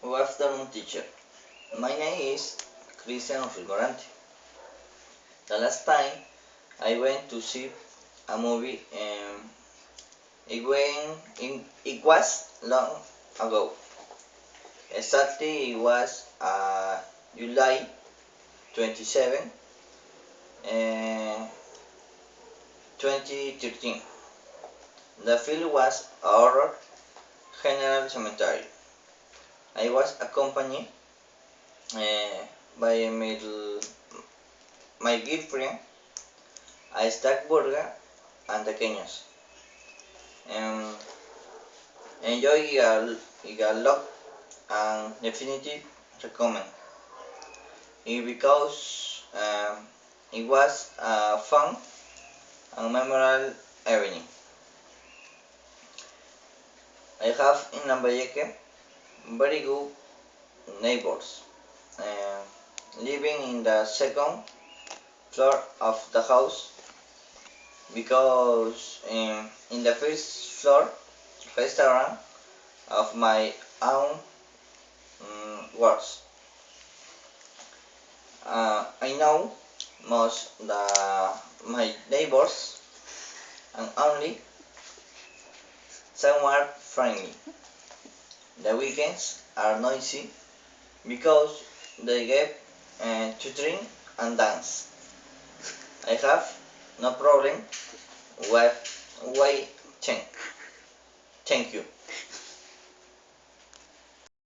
Good afternoon, teacher. My name is Cristian Filgorante. The last time I went to see a movie, it was long ago. Exactly, it was July 27, uh, 2013. The film was a horror General Cemetery. I was accompanied uh, by my girlfriend, a stack burger, and pequeños. Um, Enjoy a lot and definitely recommend it because it was a fun and memorable evening. I have in Lambayeque very good neighbors, uh, living in the second floor of the house because in the first floor restaurant of my own works. I know most my neighbors and only some are friendly. The weekends are noisy because they get to drink and dance. I have no problem with waiting. Thank you.